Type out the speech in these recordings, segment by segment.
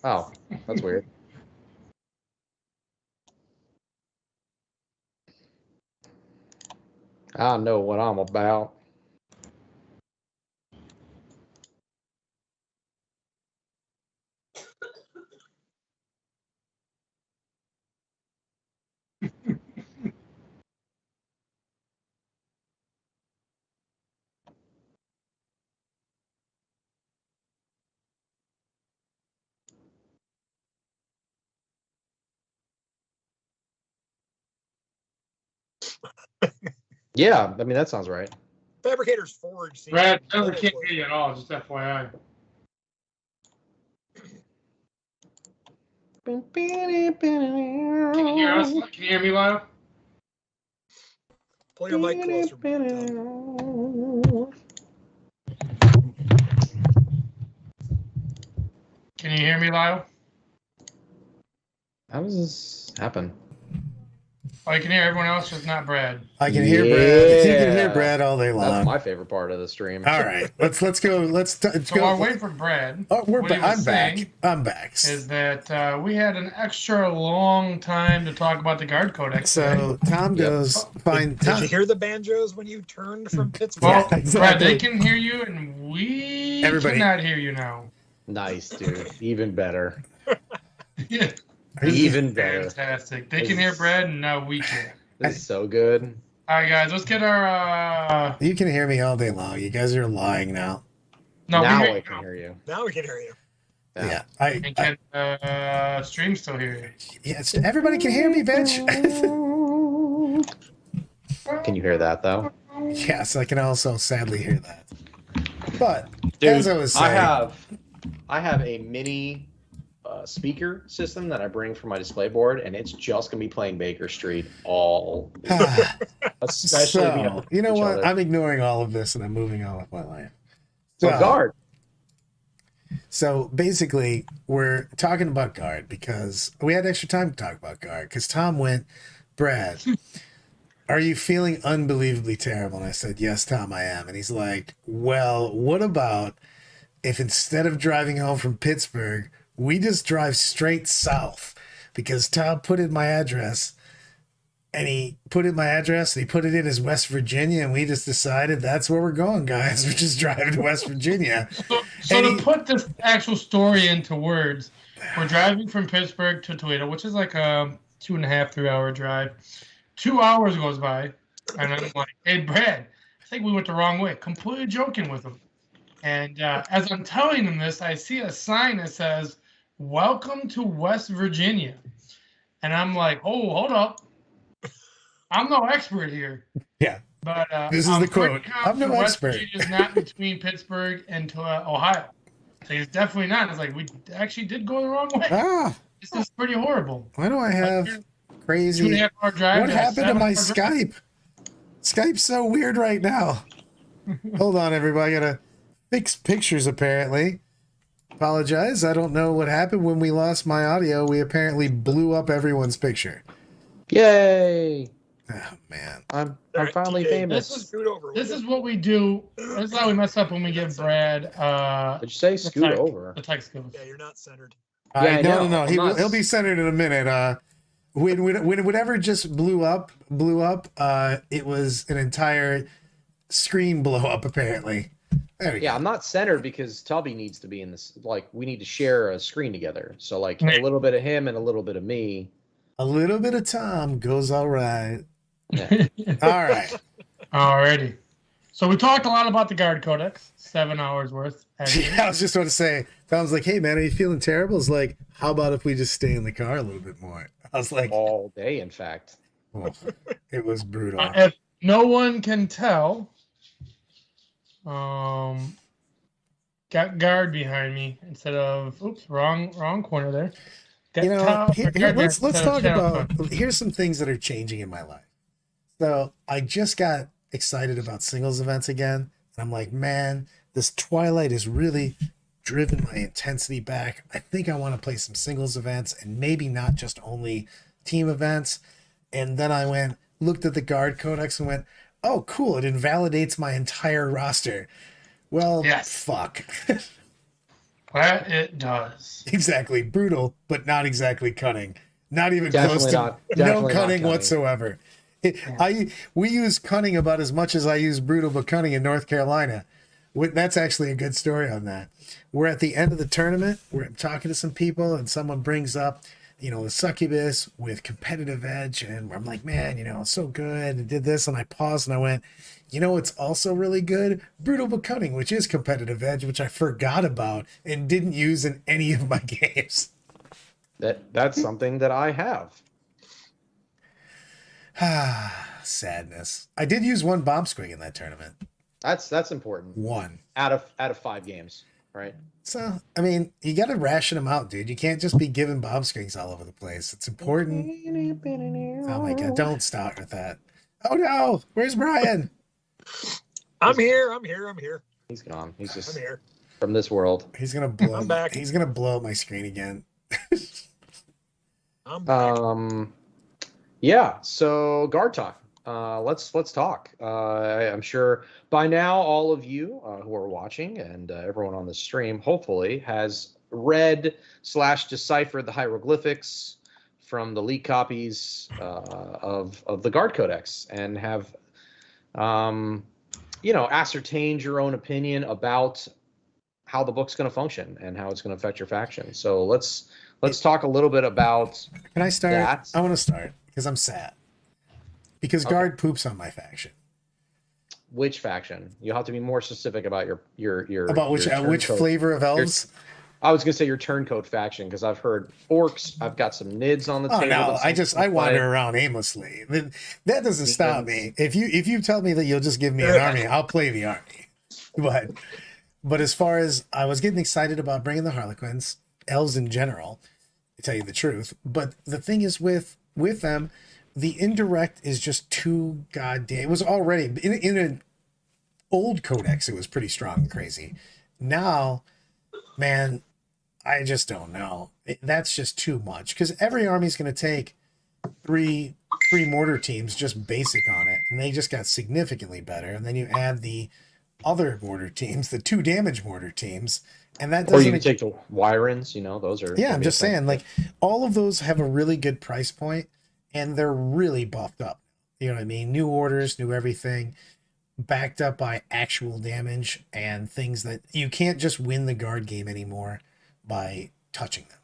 Oh, that's weird. I know what I'm about. Yeah, I mean that sounds right. Fabricator's Forge. Brad, I can't hear you at all. Just FYI. Can you hear us? Can you hear me, Lyle? Pull your mic closer. Can you hear me, Lyle? How does this happen? Oh, you can hear everyone else, just not Brad. I can hear Brad. You can hear Brad all day long. That's my favorite part of the stream. All right, let's go. Let's go. While waiting for Brad, oh, we're back. I'm back. I'm back. Is that we had an extra long time to talk about the Guard Codex? So Tom goes find. Did you hear the banjos when you turned from Pittsburgh? Well, Yeah, exactly. Brad, they can hear you, and we cannot hear you now. Nice, dude. Even better. Yeah. Even better. Fantastic. They can hear Brad, and now we can. This is so good. All right, guys, let's get our. You can hear me all day long. You guys are lying now. No, now we I hear can hear you. Now we can hear you. Yeah. And can stream still hear you? Yes. Everybody can hear me, bitch. Can you hear that though? Yes, I can also sadly hear that. But Dude, as I was saying, I have a mini speaker system that I bring for my display board, and it's just gonna be playing Baker Street all, especially. so, you know what? I'm ignoring all of this and I'm moving on with my life. So Guard. So basically, we're talking about Guard because we had extra time to talk about Guard because Tom went, Brad, are you feeling unbelievably terrible? And I said, yes, Tom, I am. And he's like, well, what about if instead of driving home from Pittsburgh, we just drive straight south? Because Tom put in my address and he put in it as West Virginia, and we just decided that's where we're going, guys. We're just driving to West Virginia. So to put this actual story into words, we're driving from Pittsburgh to Toledo, which is like a 2.5, 3 hour drive. 2 hours goes by, and I'm like, hey, Brad, I think we went the wrong way. Completely joking with him. And as I'm telling him this, I see a sign that says, welcome to West Virginia. And I'm like, oh, hold up. I'm no expert here. Yeah. But this is the quote. I'm no West expert. Virginia is not between Pittsburgh and Ohio. So it's definitely not. It's like we actually did go the wrong way. Ah. This is pretty horrible. Why do I have crazy? 2.5 hour drive. What happened to my Skype? Skype's so weird right now. Hold on, everybody. I gotta fix pictures apparently. Apologize. I don't know what happened when we lost my audio. We apparently blew up everyone's picture. Yay! Oh man. I'm finally famous. This is what we do. This is how we mess up when we give Brad. Did you say scoot over? The text goes. Yeah, you're not centered. Yeah, No. He'll be centered in a minute. When whatever just blew up, it was an entire screen blow up apparently. There we go. I'm not centered because Tubby needs to be in this. Like, we need to share a screen together. So, like, a little bit of him and a little bit of me. A little bit of Tom goes all right. Yeah. All right. Alrighty. So we talked a lot about the Guard Codex, 7 hours worth. Yeah, I was just about to say, Tom's like, hey man, are you feeling terrible? It's like, how about if we just stay in the car a little bit more? I was like, all day, in fact. Oh, it was brutal. If no one can tell, got Guard behind me instead of, oops, wrong corner there. Let's talk about, here's some things that are changing in my life. So I just got excited about singles events again. And I'm like, man, this Twilight has really driven my intensity back. I think I want to play some singles events and maybe not just only team events. And then I looked at the Guard Codex and went, oh, cool. It invalidates my entire roster. Well, yes. Fuck. That it does. Exactly. Brutal, but not exactly cutting. Not even Definitely close to not- no definitely not cutting cutting. whatsoever. We use cunning about as much as I use brutal but cunning in North Carolina. That's actually a good story on that. We're at the end of the tournament. We're talking to some people, and someone brings up, the succubus with competitive edge, and I'm like, man, it's so good. And did this, and I paused, and I went, it's also really good, brutal but cunning, which is competitive edge, which I forgot about and didn't use in any of my games. That's something that I have. Sadness. I did use one bomb squig in that tournament. That's important. One. Out of 5 games, right? So, I mean, you got to ration them out, dude. You can't just be giving bomb squings all over the place. It's important. Oh my God, don't start with that. Oh no, where's Brian? I'm here. He's gone. He's I'm just here. from this world. He's gonna blow. I'm back. He's gonna blow up my screen again. I'm back. Yeah. So guard talk. Let's talk. I'm sure by now all of you who are watching and everyone on the stream hopefully has read / deciphered the hieroglyphics from the leaked copies of the Guard Codex and have ascertained your own opinion about how the book's going to function and how it's going to affect your faction. So let's talk a little bit about Can I start? that. I want to start because I'm sad. Because Okay. guard poops on my faction. Which faction. You have to be more specific about your About which your which turncoat. flavor of elves? I was gonna say your turncoat faction because I've heard orcs. I've got some nids on the Oh table. no, that I wander around aimlessly. That doesn't stop me. If you tell me that you'll just give me an army, I'll play the army. But as far as I was getting excited about bringing the Harlequins, elves in general, to tell you the truth. But the thing is with them, the indirect is just too goddamn. It was already in an old codex. It was pretty strong and crazy. Now, man, I just don't know. That's just too much because every army's going to take three mortar teams just basic on it, and they just got significantly better. And then you add the other mortar teams, the 2 damage mortar teams, and that Or doesn't. you can take the Wyrens. Those are. Yeah, I'm just saying, like, all of those have a really good price point, and they're really buffed up. You know what I mean? New orders, new everything, backed up by actual damage and things that you can't just win the guard game anymore by touching them.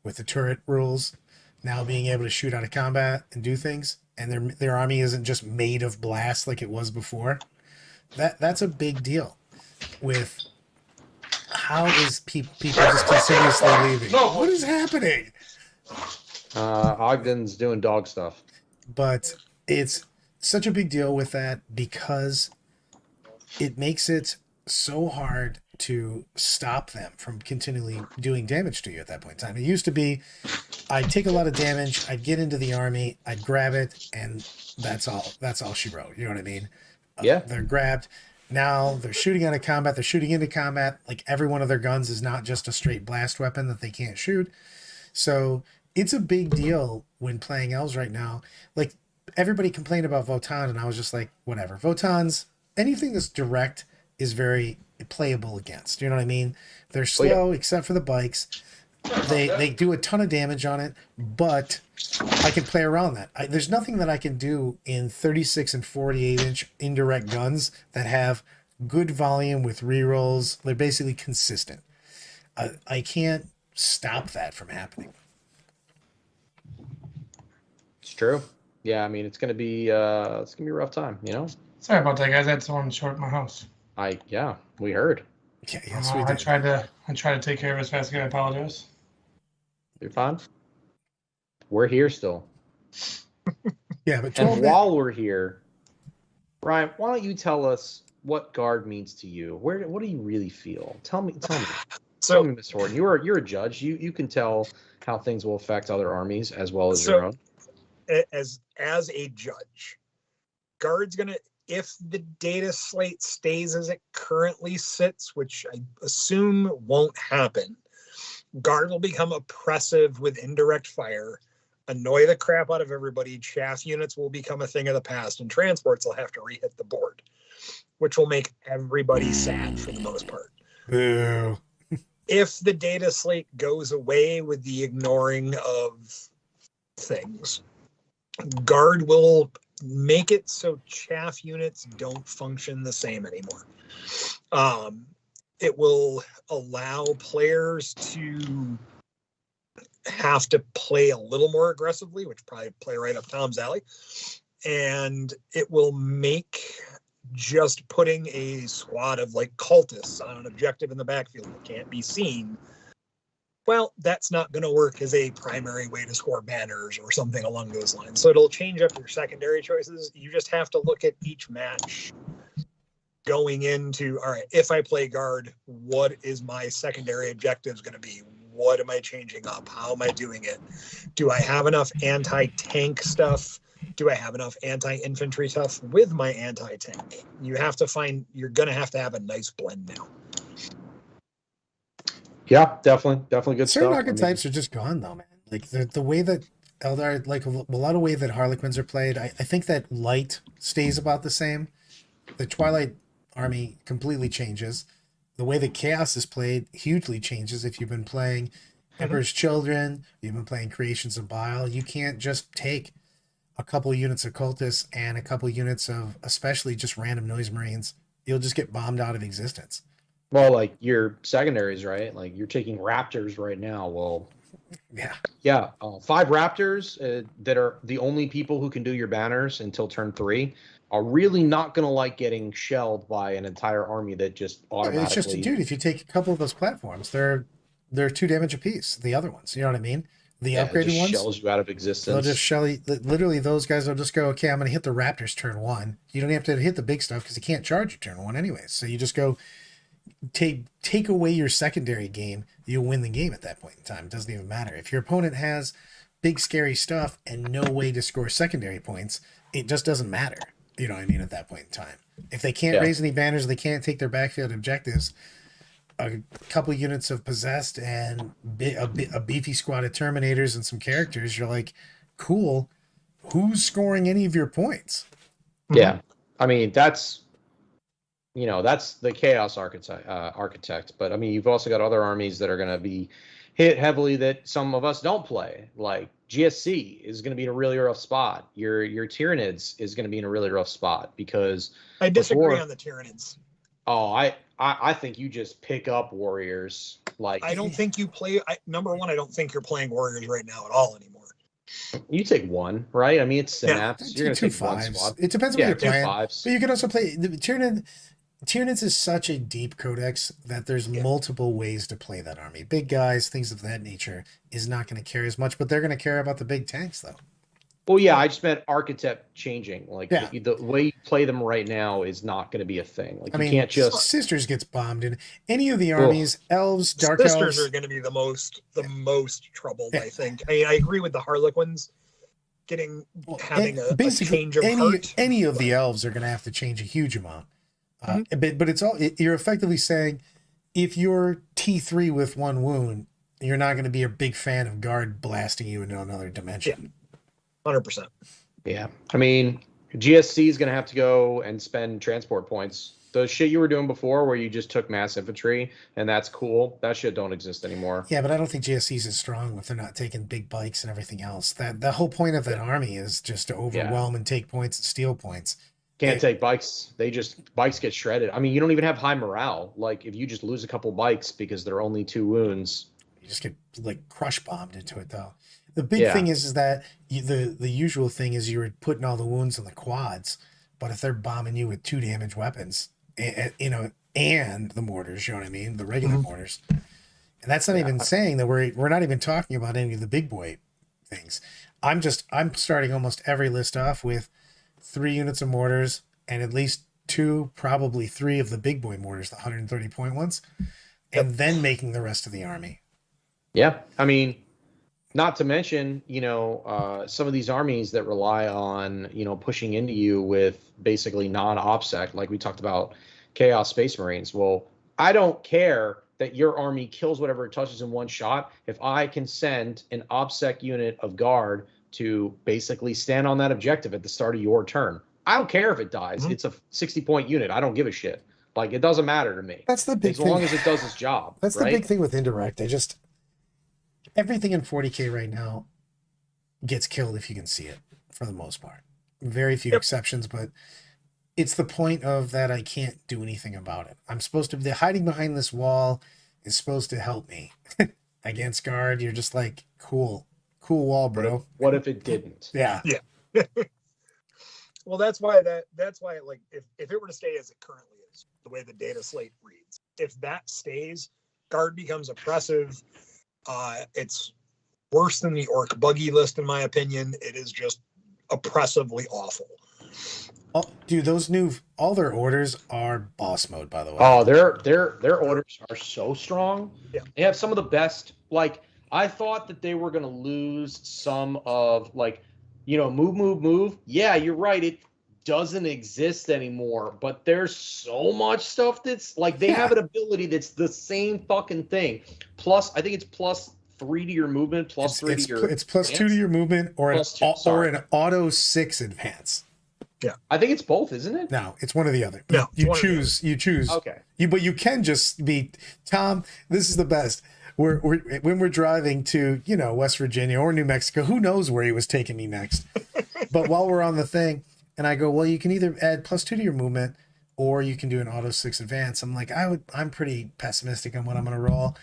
With the turret rules now being able to shoot out of combat and do things, and their army isn't just made of blast like it was before. That's a big deal. With how is people just continuously leaving? No. What is happening? Ogden's doing dog stuff. But it's such a big deal with that because it makes it so hard to stop them from continually doing damage to you at that point in time. It used to be I'd take a lot of damage, I'd get into the army, I'd grab it, and that's all she wrote. You know what I mean? Yeah. They're grabbed. Now they're shooting out of combat, they're shooting into combat. Like every one of their guns is not just a straight blast weapon that they can't shoot. So it's a big deal when playing elves right now. Like everybody complained about Votann, and I was just like, whatever. Votann's anything that's direct is very playable against. You know what I mean? They're slow, except for the bikes. They do a ton of damage on it, but I can play around that. There's nothing that I can do in 36 and 48 inch indirect guns that have good volume with rerolls. They're basically consistent. I can't stop that from happening. It's true. Yeah, I mean it's gonna be a rough time. Sorry about that, guys. I had someone show up at my house. We heard. Yeah, yes, we I did. tried to take care of it as fast as I could. I apologize. You're fine. We're here still. Yeah, but And 12 while we're here, Ryan, why don't you tell us what guard means to you? What do you really feel? Tell me. Tell So me, Mr. Horton. You're a judge. You can tell how things will affect other armies as well as So- your own. as a judge, guard's gonna, if the data slate stays as it currently sits, which I assume won't happen, guard will become oppressive with indirect fire, annoy the crap out of everybody. Chaff units will become a thing of the past, and transports will have to re-hit the board, which will make everybody sad for the most part. Boo. if the data slate goes away with the ignoring of things, Guard will make it so chaff units don't function the same anymore. It will allow players to have to play a little more aggressively, which probably play right up Tom's alley. And it will make just putting a squad of like cultists on an objective in the backfield that can't be seen, well, that's not going to work as a primary way to score banners or something along those lines. So it'll change up your secondary choices. You just have to look at each match going into, all right, if I play Guard, what is my secondary objectives going to be? What am I changing up? How am I doing it? Do I have enough anti-tank stuff? Do I have enough anti-infantry stuff with my anti-tank? You're going to have a nice blend now. Yeah, definitely good Certain stuff. archetypes are just gone though, man. Like the way that Eldar, like a lot of way that Harlequins are played, I think that Light stays about the same. The Twilight army completely changes. The way that Chaos is played hugely changes. If you've been playing Emperor's Children, you've been playing Creations of Bile, you can't just take a couple units of cultists and a couple units of especially just random noise marines. You'll just get bombed out of existence. Well, like your secondaries, right? Like you're taking Raptors right now. Well, yeah. 5 Raptors that are the only people who can do your banners until turn 3 are really not going to like getting shelled by an entire army that just automatically. It's just, dude, if you take a couple of those platforms, they're 2 damage apiece. The other ones, you know what I mean? The upgraded ones shells you out of existence. They'll just shell you. Literally, those guys will just go, okay, I'm going to hit the Raptors turn 1. You don't have to hit the big stuff because you can't charge your turn 1 anyways. So you just go take away your secondary game. You'll win the game at that point in time. It doesn't even matter. If your opponent has big scary stuff and no way to score secondary points, it just doesn't matter. You know what I mean? At that point in time, if they can't raise any banners, they can't take their backfield objectives. A couple units of possessed and a beefy squad of Terminators and some characters, you're like, cool. Who's scoring any of your points? Yeah, I mean that's the Chaos architect. But I mean, you've also got other armies that are going to be hit heavily that some of us don't play. Like GSC is going to be in a really rough spot. Your Tyranids is going to be in a really rough spot because I disagree on the Tyranids. Oh, I think you just pick up warriors. Like I don't think you play. Number one, I don't think you're playing warriors right now at all anymore. You take 1, right? I mean, it's Synapse. Yeah, you're going to take 5s. 1 squad. It depends on what you're playing. 5s. But you can also play the Tyranids is such a deep codex that there's multiple ways to play that army. Big guys, things of that nature, is not going to care as much, but they're going to care about the big tanks, though. Well, yeah, I just meant architect changing. Like the way you play them right now is not going to be a thing. Like you can't just Sisters gets bombed in any of the armies. Elves, dark Sisters elves are going to be the most troubled. I think. I mean, I agree with the Harlequins having a change of heart. Any of the elves are going to have to change a huge amount. But it's all you're effectively saying. If you're T3 with 1 wound, you're not going to be a big fan of Guard blasting you into another dimension. 100%. Yeah. I mean, GSC is going to have to go and spend transport points. The shit you were doing before where you just took mass infantry and that's cool. That shit don't exist anymore. Yeah, but I don't think GSC is as strong if they're not taking big bikes and everything else. The whole point of that army is just to overwhelm and take points and steal points. Can't take bikes. Bikes get shredded. I mean, you don't even have high morale. Like if you just lose a couple bikes because there are only 2 wounds. You just get like crush bombed into it though. The big thing is that the usual thing is you're putting all the wounds on the quads, but if they're bombing you with 2 damage weapons, and the mortars, you know what I mean, the regular mortars, and that's not even saying that we're not even talking about any of the big boy things. I'm starting almost every list off with 3 units of mortars and at least 2, probably 3 of the big boy mortars, the 130 point ones, and then making the rest of the army. Yeah, I mean. Not to mention, some of these armies that rely on, pushing into you with basically non-OPSEC, like we talked about Chaos Space Marines. Well, I don't care that your army kills whatever it touches in 1 shot. If I can send an OPSEC unit of Guard to basically stand on that objective at the start of your turn, I don't care if it dies. It's a 60-point unit. I don't give a shit. Like, it doesn't matter to me. That's the big As thing. long as it does its job. That's right? the big thing with indirect. Everything in 40K right now gets killed if you can see it, for the most part. Very few exceptions, but it's the point of that I can't do anything about it. I'm supposed to be hiding behind this wall is supposed to help me. Against guard, you're just like, cool wall, bro. What if it didn't? Yeah. Yeah. Well, that's why like if it were to stay as it currently is, the way the data slate reads, if that stays, guard becomes oppressive. It's worse than the orc buggy list, in my opinion. It is just oppressively awful. Oh, dude, all their orders are boss mode, by the way. Oh, their orders are so strong. Yeah. They have some of the best. Like, I thought that they were going to lose some of, like, move. Yeah, you're right. It doesn't exist anymore, but there's so much stuff that's like, they have an ability that's the same fucking thing. Plus, I think it's +3 to your movement, +3 to your. It's +2 to your movement, or an auto 6 advance. Yeah, I think it's both, isn't it? No, it's one or the other. No, you choose. Okay. But you can just be Tom. This is the best. When we're driving to West Virginia or New Mexico, who knows where he was taking me next. But while we're on the thing, and I go, well, you can either add +2 to your movement, or you can do an auto 6 advance. I'm like, I'm pretty pessimistic on what I'm gonna roll.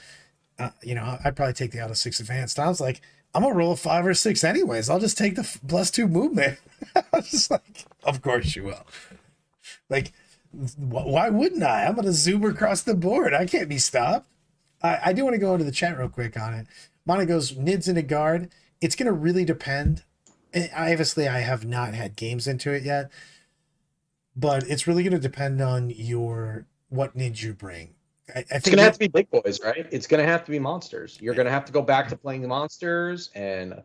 I'd probably take the auto 6 advance. Tom's like, I'm gonna roll a 5 or 6 anyways. I'll just take the +2 movement. I was just like, of course you will. Like, why wouldn't I? I'm gonna zoom across the board. I can't be stopped. I do want to go into the chat real quick on it. Mana goes, Nids into guard. It's gonna really depend. Obviously, I have not had games into it yet, but it's really gonna depend on what Nids you bring. I think it's gonna have to be big boys, right? It's gonna have to be monsters. You're gonna have to go back to playing the monsters and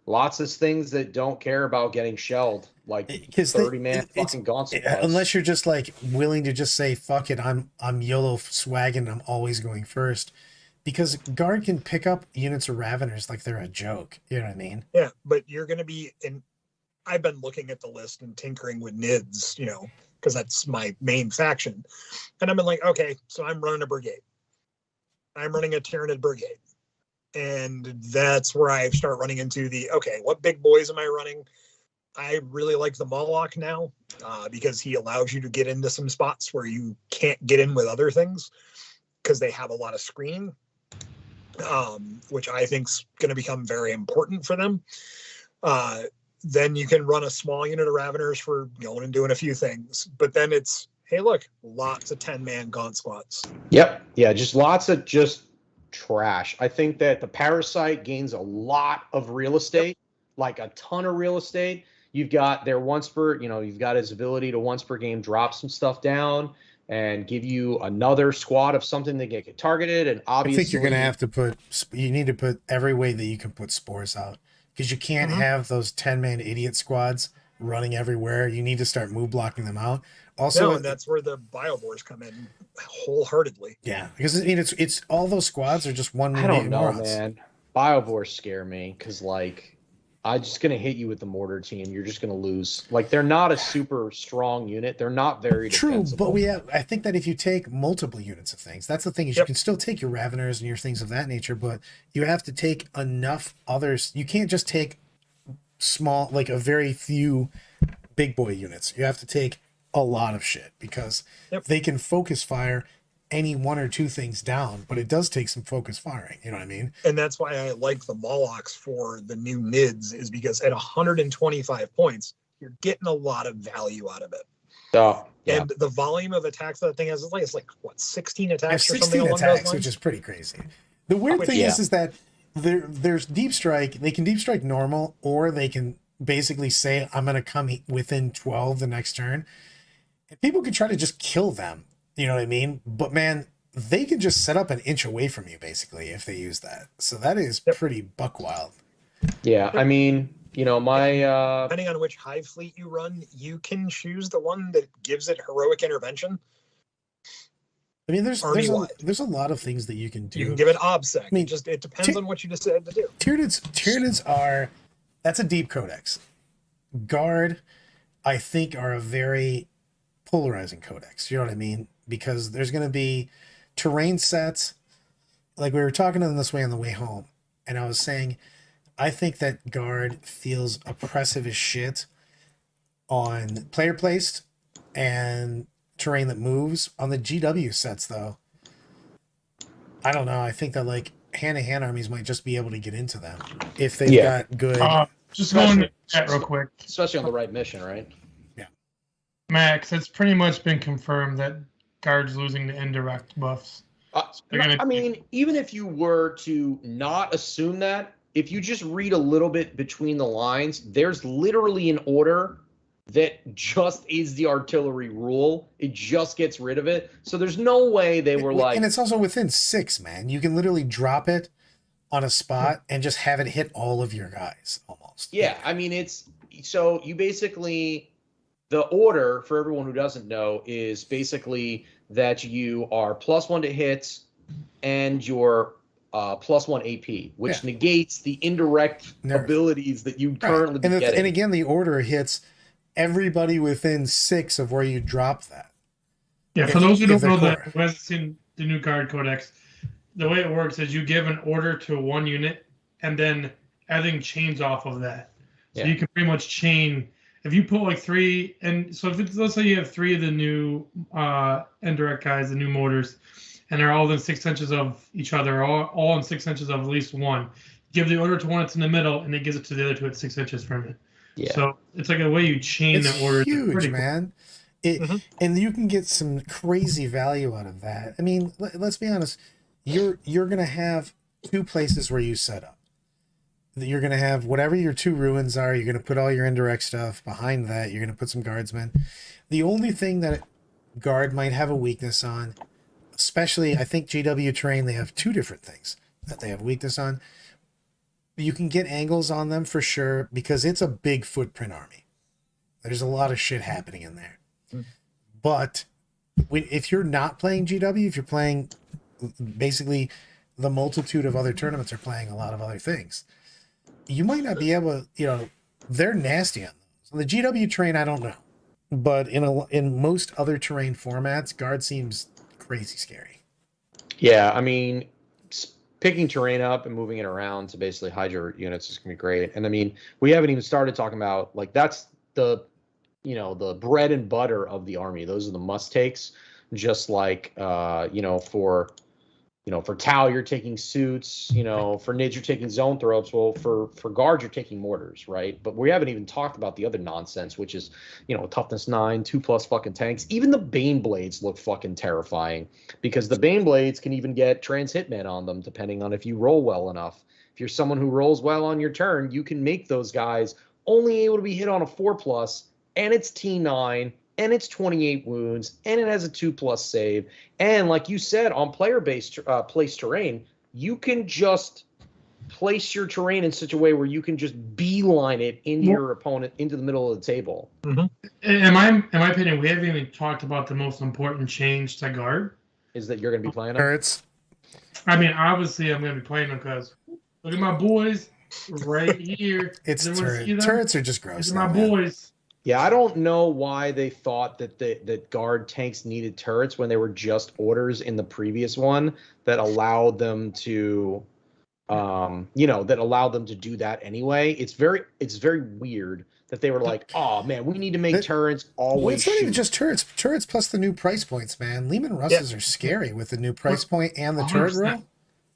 lots of things that don't care about getting shelled, like 30-man fucking gauntlet. Unless you're just like willing to just say, fuck it, I'm YOLO swagging, I'm always going first. Because guard can pick up units of Raveners like they're a joke. You know what I mean? Yeah, but you're gonna be in. I've been looking at the list and tinkering with Nids, because that's my main faction. And I've been like, okay, so I'm running a brigade. I'm running a Tyranid brigade. And that's where I start running into what big boys am I running? I really like the Moloch now because he allows you to get into some spots where you can't get in with other things because they have a lot of screening, which I think is going to become very important for them. Then you can run a small unit of Raveners for going and doing a few things. But then it's, hey, look, lots of 10-man gaunt squads. Yep. Yeah, just lots of trash. I think that the Parasite gains a lot of real estate, like a ton of real estate. You've got their you've got his ability to once per game drop some stuff down and give you another squad of something that get targeted. And obviously, I think you're going to have to you need to put every way that you can put spores out, because you can't have those 10-man idiot squads running everywhere. You need to start move blocking them out. Also, and that's where the Biovores come in wholeheartedly. Yeah, because it's all those squads are just one. I don't know, man. Biovores scare me because I'm just gonna hit you with the mortar team. You're just gonna lose. Like, they're not a super strong unit. They're not very defensible. But I think that if you take multiple units of things, that's the thing is you can still take your Raveners and your things of that nature, but you have to take enough others. You can't just take small, like a very few big boy units. You have to take a lot of shit because they can focus fire any one or two things down, but it does take some focus firing. You know what I mean? And that's why I like the Molochs for the new Nids, is because at 125 points, you're getting a lot of value out of it. Oh, yeah. And the volume of attacks that thing has is like what, 16 attacks or 16 something along attacks, those lines? which is pretty crazy. The weird thing is that there's deep strike. They can deep strike normal, or they can basically say, I'm going to come within 12 the next turn. And people can try to just kill them. You know what I mean? But man, they can just set up an inch away from you basically if they use that. So that is pretty buck wild. Yeah, I mean, my depending on which hive fleet you run, you can choose the one that gives it heroic intervention. I mean, there's a lot of things that you can do. You can give it obsec. I mean, it depends on what you decide to do. Tyranids that's a deep codex. Guard, I think, are a very polarizing codex. You know what I mean? because there's going to be terrain sets. Like we were talking to them this way on the way home, and I was saying, I think that guard feels oppressive as shit on player placed and terrain that moves. On the GW sets, though, I don't know. I think that like hand-to-hand armies might just be able to get into them if they've got good. Just going to chat real quick. Especially on the right mission, right? Max, it's pretty much been confirmed that guards losing the indirect buffs. I mean, even if you were to not assume that, if you just read a little bit between the lines, there's literally an order that just is the artillery rule. It just gets rid of it. So there's no way they were like... And it's also within 6, man. You can literally drop it on a spot and just have it hit all of your guys, almost. Yeah, I mean, it's... So you basically... The order, for everyone who doesn't know, is basically that you are +1 to hits and you're +1 AP, which negates the indirect abilities that you currently be getting. And again, the order hits everybody within 6 of where you drop that. Yeah, for those who don't know that, who hasn't seen the new guard codex, the way it works is you give an order to one unit, and then everything chains off of that. So you can pretty much chain... If you put like 3, and so if it's, let's say you have 3 of the new indirect guys, the new mortars, and they're all within 6 inches of each other, all in 6 inches of at least one. Give the order to one that's in the middle, and it gives it to the other two at 6 inches from it. Yeah. So it's like a way you chain the order. It's huge, man. And you can get some crazy value out of that. I mean, let's be honest. You're gonna have 2 places where you set up. You're going to have whatever your 2 ruins are. You're going to put all your indirect stuff behind that. You're going to put some guardsmen. The only thing that guard might have a weakness on, especially I think GW terrain, they have 2 different things that they have weakness on. You can get angles on them for sure because it's a big footprint army. There's a lot of shit happening in there. But if you're not playing GW, if you're playing basically the multitude of other tournaments are playing a lot of other things, you might not be able to, they're nasty on those. On the GW terrain, I don't know. But in most other terrain formats, guard seems crazy scary. Yeah, I mean, picking terrain up and moving it around to basically hide your units is going to be great. And I mean, we haven't even started talking about, like, that's the bread and butter of the army. Those are the must takes, just like, for Tau, you're taking suits, for Nids, you're taking zone throws. Well, for guards, you're taking mortars, right? But we haven't even talked about the other nonsense, which is, toughness 9, 2+ fucking tanks. Even the Bane Blades look fucking terrifying because the Bane Blades can even get trans hitman on them, depending on if you roll well enough. If you're someone who rolls well on your turn, you can make those guys only able to be hit on a 4+, and it's T9, and it's 28 wounds, and it has a 2+ save. And like you said, on player-based place terrain, you can just place your terrain in such a way where you can just beeline it into your opponent, into the middle of the table. Mm-hmm. In my opinion, we haven't even talked about the most important change to guard. Is that you're going to be playing turrets? I mean, obviously, I'm going to be playing them because look at my boys right here. It's turrets. Turrets are just gross. These are my boys. Yeah, I don't know why they thought that guard tanks needed turrets when they were just orders in the previous one that allowed them to, that allowed them to do that anyway. It's very weird that they were like, oh man, we need to make turrets always. Well, it's not even just turrets. Turrets plus the new price points, man. Leman Russes are scary with the new price point and the turret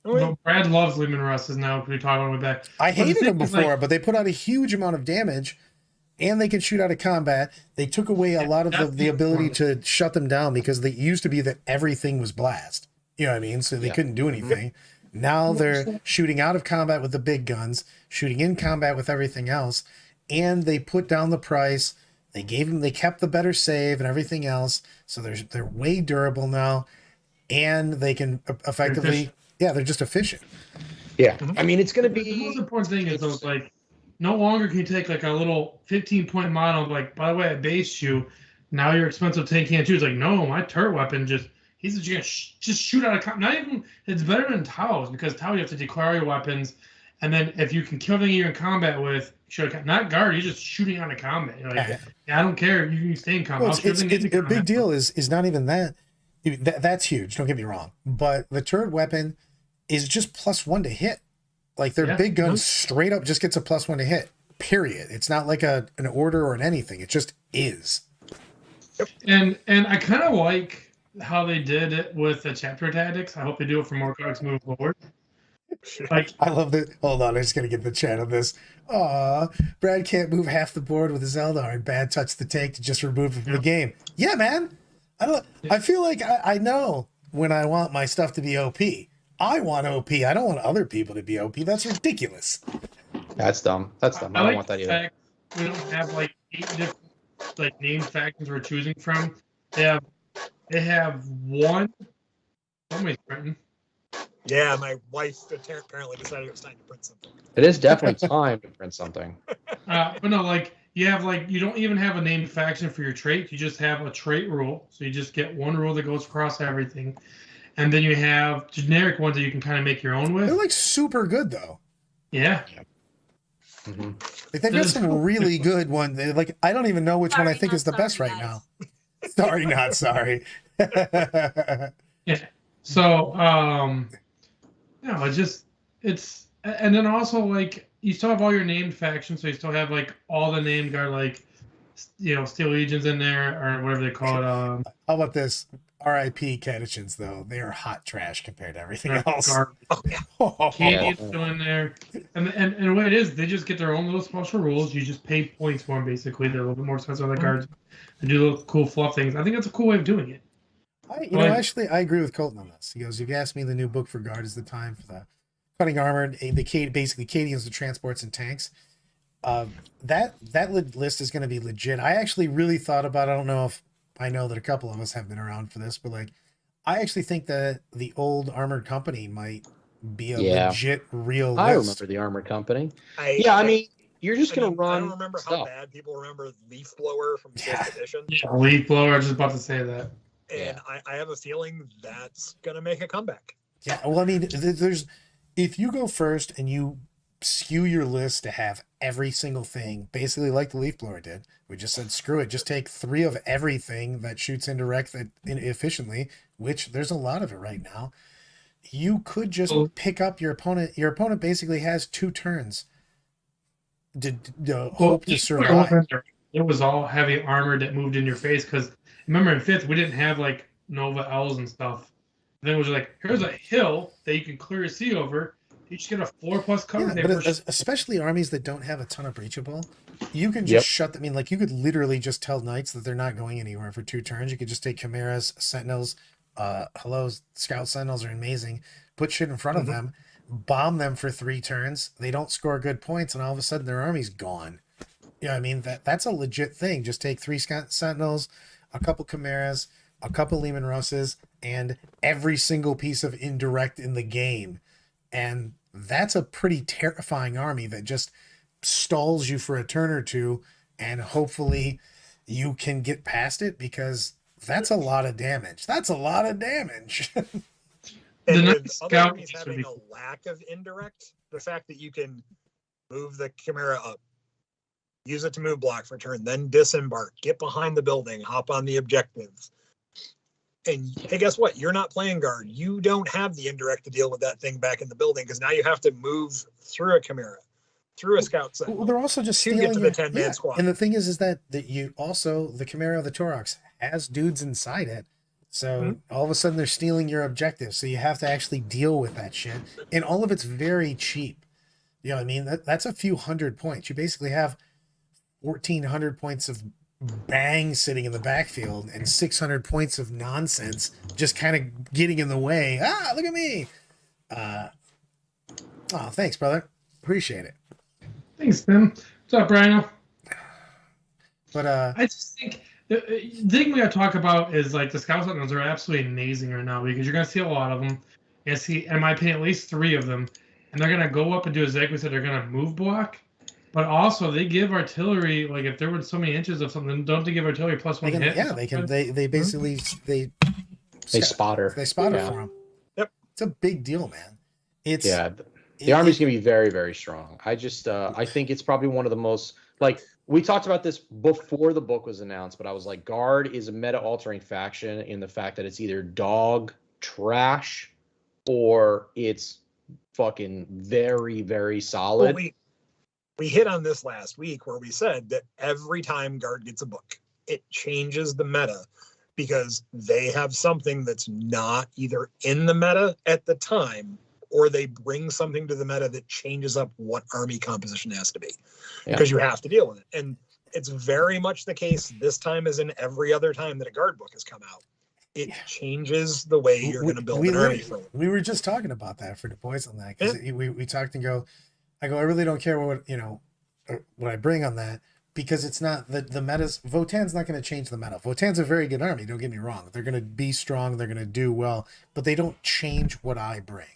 rule. No, Brad loves Leman Russes now. We talk about it back. I hated them before, but they put out a huge amount of damage. And they can shoot out of combat. They took away a lot of the ability to shut them down because they used to be that everything was blast. You know what I mean? So they couldn't do anything. Now they're shooting out of combat with the big guns, shooting in combat with everything else, and they put down the price. They kept the better save and everything else. So they're way durable now, and they can effectively, they're just efficient. Yeah, I mean it's going to be. The most important thing is those no longer can you take like a little 15-point model, like, by the way, I based you. Now your expensive tank can't shoot. It's like, no, my turret weapon he's just shoot out of not even, it's better than Tau's because Tau you have to declare your weapons. And then if you can kill everything you're in combat with, not guard, you're just shooting out of combat. You're like, I don't care. You can stay in combat. Well, it's a big deal is not even that. That's huge. Don't get me wrong, but the turret weapon is just +1 to hit. Like their Yeah. big gun straight up just gets a +1 to hit. Period. It's not like an order or an anything. It just is. And I kind of like how they did it with the chapter tactics. I hope they do it for more cards moving forward. Like, I love that. Hold on, I'm just gonna get the chat on this. Aw, Brad can't move half the board with his Eldar, and Bad touched the tank to just remove it from the game. Yeah, man. I feel like I know when I want my stuff to be OP. I want OP. I don't want other people to be OP. That's ridiculous. That's dumb. That's dumb. I don't want that the either. fact we don't have like 8 different like named factions we're choosing from. They have one. Somebody's printing. Yeah, my wife apparently decided it was time to print something. It is definitely time to print something. But no, like you have like you don't even have a named faction for your trait. You just have a trait rule. So you just get one rule that goes across everything, and then you have generic ones that you can kind of make your own with. They're like super good though. Yeah. Mm-hmm. Like, they've got some really good one. Like I don't even know which one I think is the best right now. Sorry, not sorry. Yeah. So no, it's and then also like you still have all your named factions, so you still have like all the named guard like Steel Legions in there or whatever they call it. How about this? R.I.P. Catechins, though. They are hot trash compared to everything else. Canadian's still in there. And what it is, they just get their own little special rules. You just pay points for them, basically. They're a little bit more expensive on the cards. They do little cool fluff things. I think that's a cool way of doing it. Actually, I agree with Colton on this. He goes, if you ask me, the new book for Guard is the time for the cutting armored, basically Cadians, the transports and tanks. That list is going to be legit. I actually really thought about, I don't know if I know that a couple of us have been around for this, but like, I actually think that the old Armored Company might be a legit real list. I remember the Armored Company. I mean, you're just going to run. I don't remember how bad people remember Leaf Blower from 5th edition. Yeah, Leaf Blower, I was just about to say that. And I have a feeling that's going to make a comeback. Yeah, well, I mean, if you go first and you skew your list to have every single thing, basically like the Leaf Blower did, we just said, screw it, just take 3 of everything that shoots indirect efficiently, which there's a lot of it right now. You could just pick up your opponent. Your opponent basically has 2 turns to hope to survive. It was all heavy armored that moved in your face because remember in 5th we didn't have like Nova L's and stuff. Then it was like, here's a hill that you can clear a sea over. You just get a 4+ cover. Yeah, but especially armies that don't have a ton of breachable, you can just shut them. I mean, like you could literally just tell knights that they're not going anywhere for 2 turns. You could just take chimeras, sentinels. Scout sentinels are amazing. Put shit in front of them, bomb them for 3 turns. They don't score good points, and all of a sudden their army's gone. Yeah, I mean that's a legit thing. Just take 3 sentinels, a couple chimeras, a couple Lehman Russes, and every single piece of indirect in the game. And that's a pretty terrifying army that just stalls you for a turn or 2, and hopefully you can get past it because that's a lot of damage. That's a lot of damage. And with other armies having a lack of indirect, the fact that you can move the Chimera up, use it to move block for turn, then disembark, get behind the building, hop on the objectives. And hey, guess what? You're not playing guard. You don't have the indirect to deal with that thing back in the building because now you have to move through a Chimera, through a scout set. Well, they're also just to stealing get to the 10-man squad. And the thing is that you also, the Chimera of the Torox has dudes inside it. So all of a sudden they're stealing your objectives. So you have to actually deal with that shit. And all of it's very cheap. You know what I mean? That's a few hundred points. You basically have 1,400 points of bang sitting in the backfield and 600 points of nonsense just kind of getting in the way. Look at me. Thanks, brother. Appreciate it. Thanks, Tim. What's up, Brian? But I just think the thing we got to talk about is like the Scout Sentinels are absolutely amazing right now because you're going to see a lot of them. You're going to see, in my opinion, at least 3 of them. And they're going to go up and do exactly what they're going to move block. But also, they give artillery, like if there were so many inches of something, don't they give artillery +1 hit? Yeah, they can. They basically they spot her. They spot her for them. Yep, it's a big deal, man. It's The army's going to be very, very strong. I think it's probably one of the most, like, we talked about this before the book was announced, but I was like, Guard is a meta-altering faction in the fact that it's either dog trash or it's fucking very, very solid. Well, we hit on this last week where we said that every time Guard gets a book, it changes the meta because they have something that's not either in the meta at the time, or they bring something to the meta that changes up what army composition has to be, because you have to deal with it. And it's very much the case this time as in every other time that a Guard book has come out. It changes the way you're going to build an army for them. We were just talking about that for the boys on that, because we talked and I really don't care what I bring on that, because it's not the metas. Votan's not going to change the meta. Votan's a very good army, don't get me wrong. They're going to be strong, they're going to do well, but they don't change what I bring.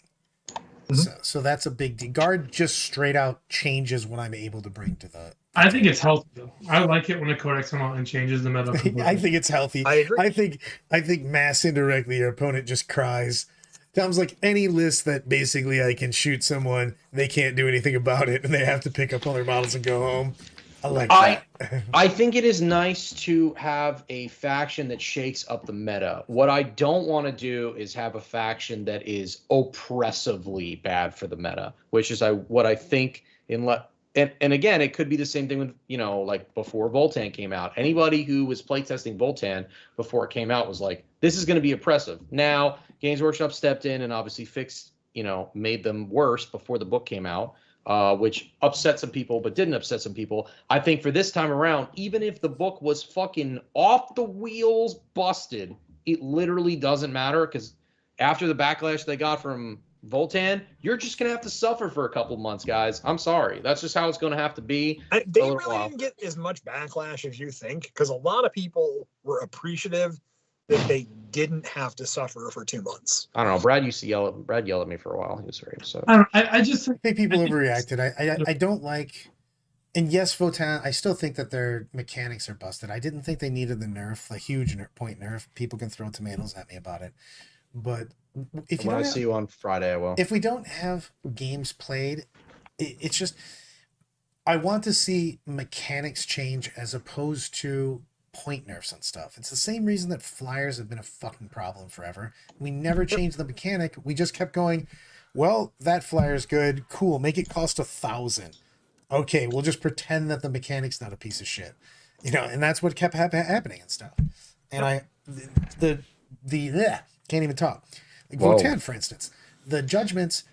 So that's a big deal. Guard just straight out changes what I'm able to bring to the. I think it's healthy though. I like it when a codex comes out and changes the meta. I think it's healthy. I agree. I think mass indirectly your opponent just cries. Sounds like any list that basically I can shoot someone, they can't do anything about it, and they have to pick up all their models and go home. I like that. I think it is nice to have a faction that shakes up the meta. What I don't want to do is have a faction that is oppressively bad for the meta, which is what I think and again, it could be the same thing with, like before Voltan came out. Anybody who was playtesting Voltan before it came out was like, this is going to be oppressive. Now, Games Workshop stepped in and obviously fixed, made them worse before the book came out. Which upset some people, but didn't upset some people. I think for this time around, even if the book was fucking off the wheels busted, it literally doesn't matter, because after the backlash they got from Voltan, you're just going to have to suffer for a couple months, guys. I'm sorry. That's just how it's going to have to be. They really didn't get as much backlash as you think, because a lot of people were appreciative that they didn't have to suffer for 2 months. I don't know. Brad yelled at me for a while. He was very upset. I just think people overreacted. I don't like, and yes, Votan, I still think that their mechanics are busted. I didn't think they needed the nerf, a huge point nerf. People can throw tomatoes at me about it. But when I see you on Friday, I will. If we don't have games played, it's just, I want to see mechanics change as opposed to point nerfs and stuff. It's the same reason that flyers have been a fucking problem forever. We never changed the mechanic. We just kept going, well, that flyer's good. Cool. Make it cost 1,000. Okay, we'll just pretend that the mechanic's not a piece of shit. And that's what kept happening and stuff. And can't even talk. Like Votan, for instance, the judgments,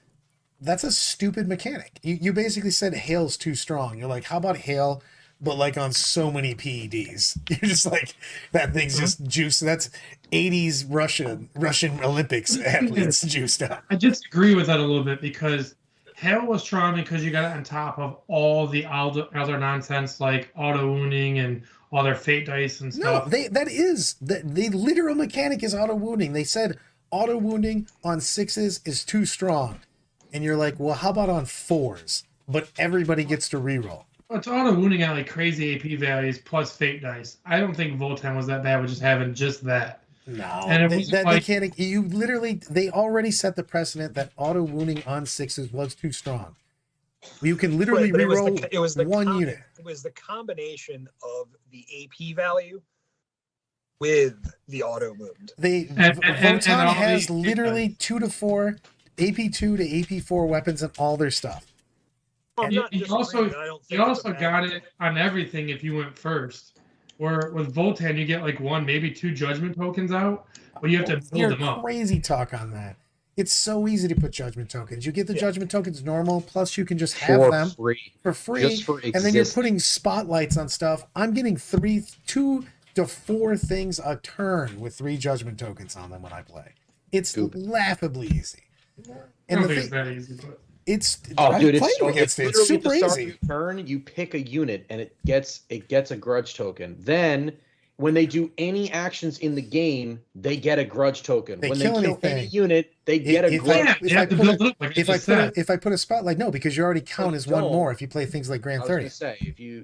that's a stupid mechanic. You basically said hail's too strong. You're like, how about hail, but like on so many PEDs? You're just like, that thing's just juiced. That's 80s Russian Olympics athletes juiced up. I just agree with that a little bit, because hail was strong because you got it on top of all the other nonsense like auto wounding and all their fate dice and stuff. No, the literal mechanic is auto wounding. They said auto wounding on 6s is too strong. And you're like, well, how about on 4s? But everybody gets to reroll. Well, it's auto wounding at like crazy AP values plus fate dice. I don't think Votan was that bad with just having just that. No, and that mechanic, they already set the precedent that auto wounding on 6s was too strong. You can literally reroll one unit. It was the combination of the AP value with the auto wound. Votan has literally 2 to 4 AP2 to AP4 weapons and all their stuff. You also got it on everything if you went first. Where with Votan, you get like 1, maybe 2 judgment tokens out, but you have to build them up. Crazy talk on that. It's so easy to put judgment tokens. You get the judgment tokens normal, plus you can just have them for free. Just for and then you're putting spotlights on stuff. I'm getting 2 to 4 things a turn with 3 judgment tokens on them when I play. It's laughably easy. I don't think it's that easy, but it's it's super easy. Your turn, you pick a unit and it gets a grudge token. Then when they do any actions in the game, they get a grudge token. When they kill any unit, they get a grudge. If I put a spotlight, no, because you already count as 1 more if you play things like Grand 30.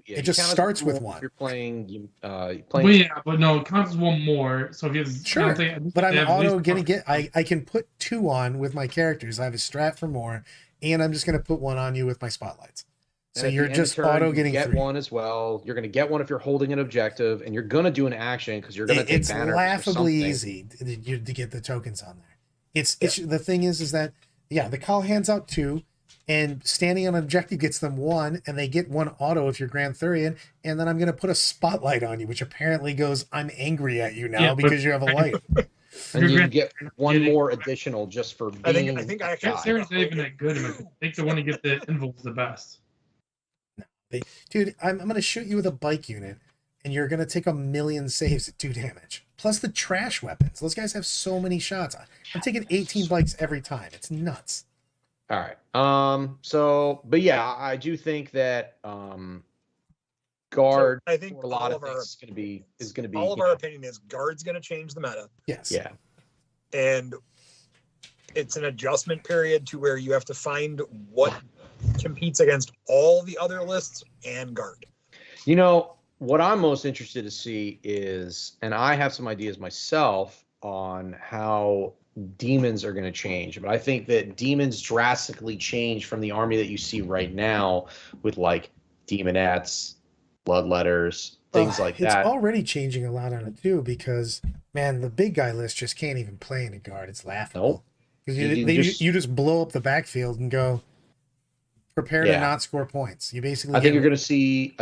It just starts with 1. If you're playing. Well, yeah, but no, it counts as 1 more. So if you have but I'm auto I can put 2 on with my characters. I have a strat for more, and I'm just going to put one on you with my spotlights. And So at the you're end of just turn, auto you getting get 3. one as well. You're going to get one if you're holding an objective, and you're going to do an action because you're going to take It's banners or laughably something. easy to get the tokens on there. It's the thing is that the call hands out 2, and standing on an objective gets them 1, and they get 1 auto if you're Grand Thurian, and then I'm going to put a spotlight on you, which apparently goes, I'm angry at you now because you have a light. And you Grand- get one more additional just for being. I think I a actually guy. There's not even that good. I think the one to get the invul's the best. Dude, I'm going to shoot you with a bike unit, and you're going to take 1,000,000 saves at 2 damage. Plus the trash weapons. Those guys have so many shots. I'm taking 18 bikes every time. It's nuts. All right. So, but yeah, I do think that guard I think for a lot all of of our- things is going to be all of you our know, opinion is guard's going to change the meta, Yes. yeah. and it's an adjustment period to where you have to find what competes against all the other lists and guard. You know, what I'm most interested to see is, and I have some ideas myself on how demons are going to change, but I think that demons drastically change from the army that you see right now with like demonettes, bloodletters, things like It's that. already changing a lot on it too, because man, the big guy list just can't even play in a guard. It's laughable. Nope. Because You you just blow up the backfield and go prepare to Yeah. not score points. You basically I think you're going to see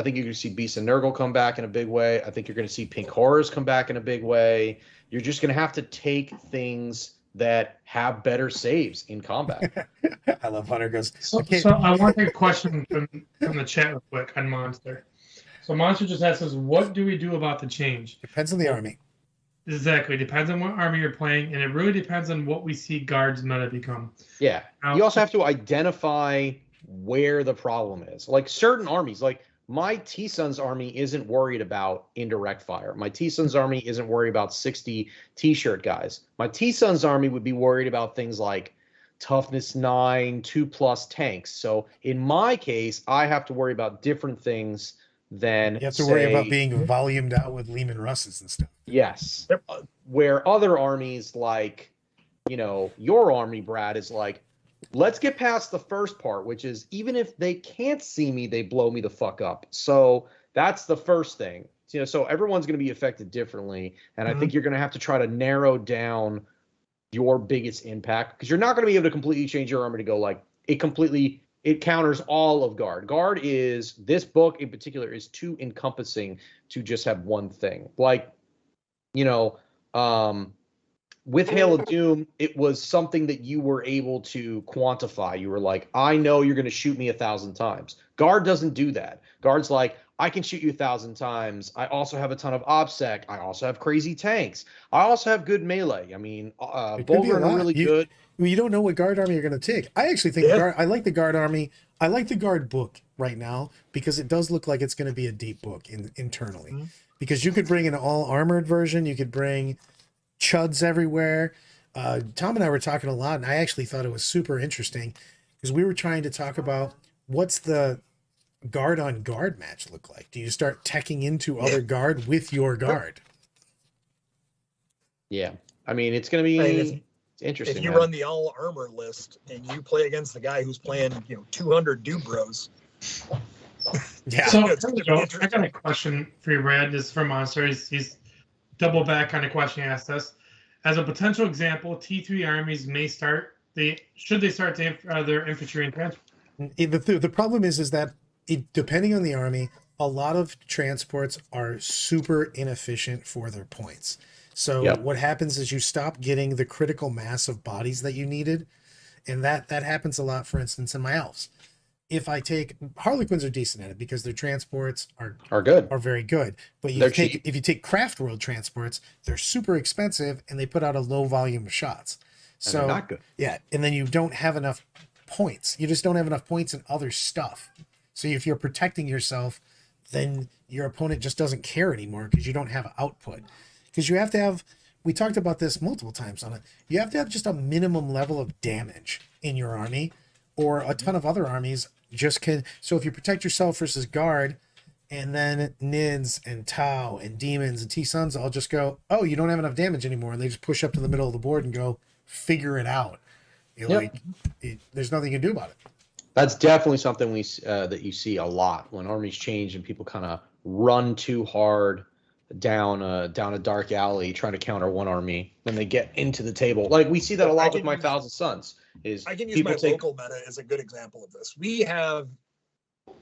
Beast and Nurgle come back in a big way. I think you're going to see Pink Horrors come back in a big way. You're just going to have to take things that have better saves in combat. I love Hunter goes. So, Okay. so I want to take a question from the chat real quick on Monster. So Monster just asks us, what do we do about the change? Depends on the army. Exactly. Depends on what army you're playing, and it really depends on what we see guards meta become. Yeah. You also have to identify where the problem is. Like certain armies, like my T-Sun's army isn't worried about indirect fire. My T-Sun's army isn't worried about 60 T-shirt guys. My T-Sun's army would be worried about things like toughness 9, 2+ tanks. So in my case, I have to worry about different things than You have to worry about say, being volumed out with Lehman Russes and stuff. yes. Yep. Where other armies like, your army, Brad, is like, let's get past the first part, which is even if they can't see me, they blow me the fuck up. So that's the first thing. So everyone's going to be affected differently. And I think you're going to have to try to narrow down your biggest impact, because you're not going to be able to completely change your army to go like it counters all of guard. Guard is, this book in particular is too encompassing to just have one thing. Like, with Hail of Doom, it was something that you were able to quantify. You were like, I know you're going to shoot me 1,000 times. Guard doesn't do that. Guard's like, I can shoot you 1,000 times. I also have a ton of OBSEC. I also have crazy tanks. I also have good melee. I mean, It could be a Bulgaren are lot. really You- good. You don't know what guard army you're going to take. I actually think I like the guard army. I like the guard book right now because it does look like it's going to be a deep book internally. Because you could bring an all armored version. You could bring chuds everywhere. Tom and I were talking a lot, and I actually thought it was super interesting because we were trying to talk about what's the guard on guard match look like. Do you start teching into other guard with your guard? Yeah. I mean, it's going to be interesting. If you man. run the all armor list and you play against the guy who's playing 200 Dubros, Yeah. So it's gonna be I got a question for you, Brad. This is from Monster. He's double back on a question he asked us. As a potential example, T3 armies may start. Should they start their infantry and transport? The problem is that depending on the army, a lot of transports are super inefficient for their points. So Yep. what happens is you stop getting the critical mass of bodies that you needed, and that happens a lot. For instance, in my elves, if I take Harlequins are decent at it because their transports are good. are very good. But They're cheap. if you take Craft World transports, they're super expensive and they put out a low volume of shots. And So they're not good. yeah, and then you don't have enough points. You just don't have enough points in other stuff. So if you're protecting yourself, then your opponent just doesn't care anymore because you don't have output. Because you have to have, we talked about this multiple times on it, you have to have just a minimum level of damage in your army, or a ton of other armies just can. So if you protect yourself versus guard, and then Nids and Tau and Demons and T-Suns all just go, oh, you don't have enough damage anymore, and they just push up to the middle of the board and go, figure it out. You're Yep. like, there's nothing you can do about it. That's definitely something that you see a lot when armies change and people kind of run too hard down a dark alley trying to counter one army. Then they get into the table. Like we see that a I lot can with my use- Thousand Suns. Is I can use people my take local meta as a good example of this. We have,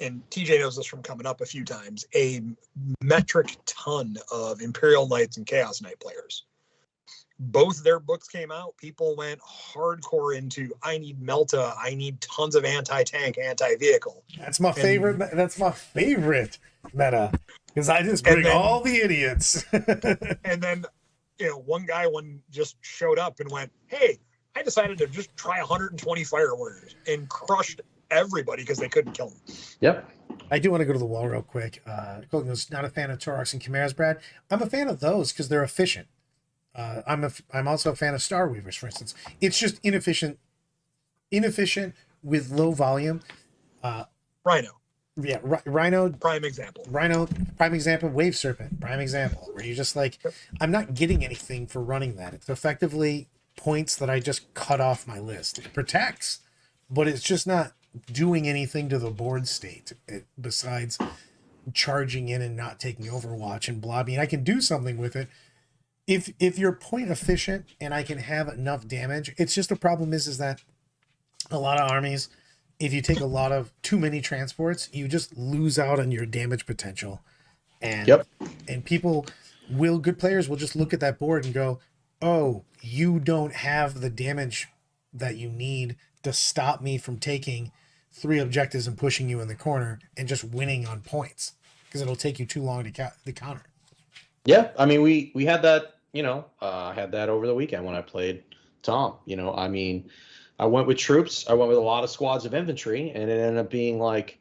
and TJ knows this from coming up a few times, a metric ton of Imperial Knights and Chaos Knight players. Both their books came out. People went hardcore into, I need Melta. I need tons of anti-tank, anti-vehicle. That's my favorite. That's my favorite meta because I just And bring then- all the idiots. And then, one guy just showed up and went, hey, I decided to just try 120 fire warriors and crushed everybody because they couldn't kill them. Yep. I do want to go to the wall real quick. Colton was not a fan of Torox and Chimeras, Brad. I'm a fan of those because they're efficient. I'm also a fan of Star Weavers, for instance. It's just inefficient with low volume. Rhino, Yeah, Rhino, prime example. prime example. Wave Serpent, prime example. Where you're just like, I'm not getting anything for running that. It's effectively points that I just cut off my list. It protects, but it's just not doing anything to the board state besides charging in and not taking Overwatch and blah. I mean, I can do something with it if you're point efficient and I can have enough damage. It's just the problem is that a lot of armies, if you take a lot of too many transports, you just lose out on your damage potential. And Yep. and good players will just look at that board and go, oh, you don't have the damage that you need to stop me from taking 3 objectives and pushing you in the corner and just winning on points because it'll take you too long to counter. Yeah, I mean, we had that, I had that over the weekend when I played Tom. I mean, I went with troops. I went with a lot of squads of infantry, and it ended up being like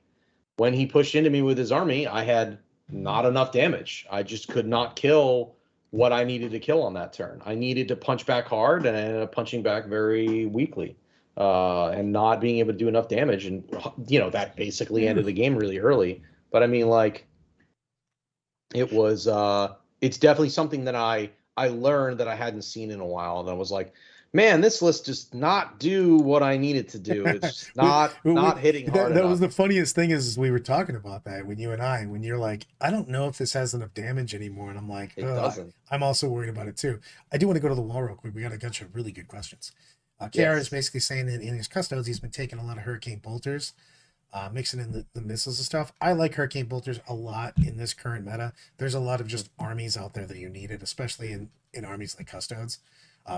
when he pushed into me with his army, I had not enough damage. I just could not kill what I needed to kill on that turn. I needed to punch back hard, and I ended up punching back very weakly and not being able to do enough damage. And, that basically ended the game really early. But I mean, like, it was it's definitely something that I learned that I hadn't seen in a while. And I was like, man, this list does not do what I need it to do. It's just not hitting hard that enough. was the funniest thing is we were talking about that when you're like, I don't know if this has enough damage anymore. And I'm like, It doesn't. I'm also worried about it too. I do want to go to the wall real quick. We got a bunch of really good questions. KR Yes. is basically saying that in his custodes, he's been taking a lot of Hurricane Bolters, mixing in the missiles and stuff. I like Hurricane Bolters a lot in this current meta. There's a lot of just armies out there that you need it, especially in armies like custodes.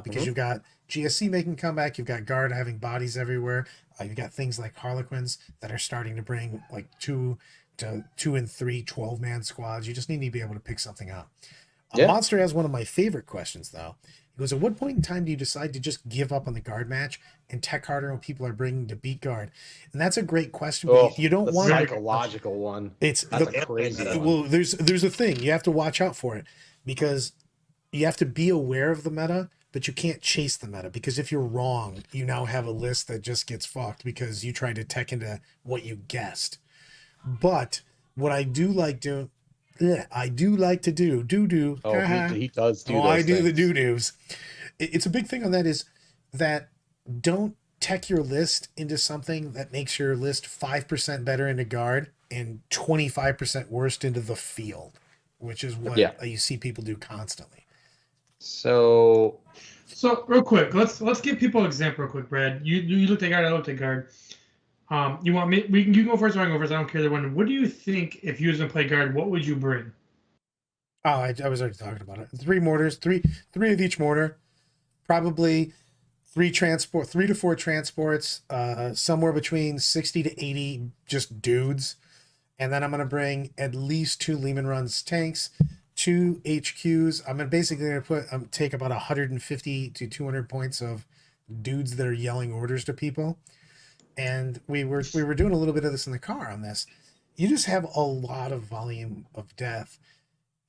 Because you've got GSC making comeback, you've got Guard having bodies everywhere, you've got things like Harlequins that are starting to bring like 2 and 3 12-man squads. You just need to be able to pick something up. Yeah. Monster has one of my favorite questions though. He goes, at what point in time do you decide to just give up on the Guard match and tech harder when people are bringing to beat Guard? And that's a great question. But you don't the want psychological one. it's That's the, a crazy one. well, there's a thing you have to watch out for it because you have to be aware of the meta, but you can't chase the meta because if you're wrong, you now have a list that just gets fucked because you tried to tech into what you guessed. But what I do like to do. Oh, he does do those I do the things. doo-doos. It's a big thing on that is that don't tech your list into something that makes your list 5% better into Guard and 25% worse into the field, which is what you see people do constantly. So real quick, let's give people an example real quick, Brad. You looked at Guard, I looked at Guard. You want me? You can go first or I can go first. I don't care the one. What do you think if you was gonna play Guard? What would you bring? Oh, I was already talking about it. 3 mortars, three of each mortar, probably 3 to 4 transports, somewhere between 60 to 80 just dudes, and then I'm gonna bring at least 2 Lehman Runs tanks, 2 HQs. I'm basically gonna take about 150 to 200 points of dudes that are yelling orders to people. And we were doing a little bit of this in the car on this. You just have a lot of volume of death,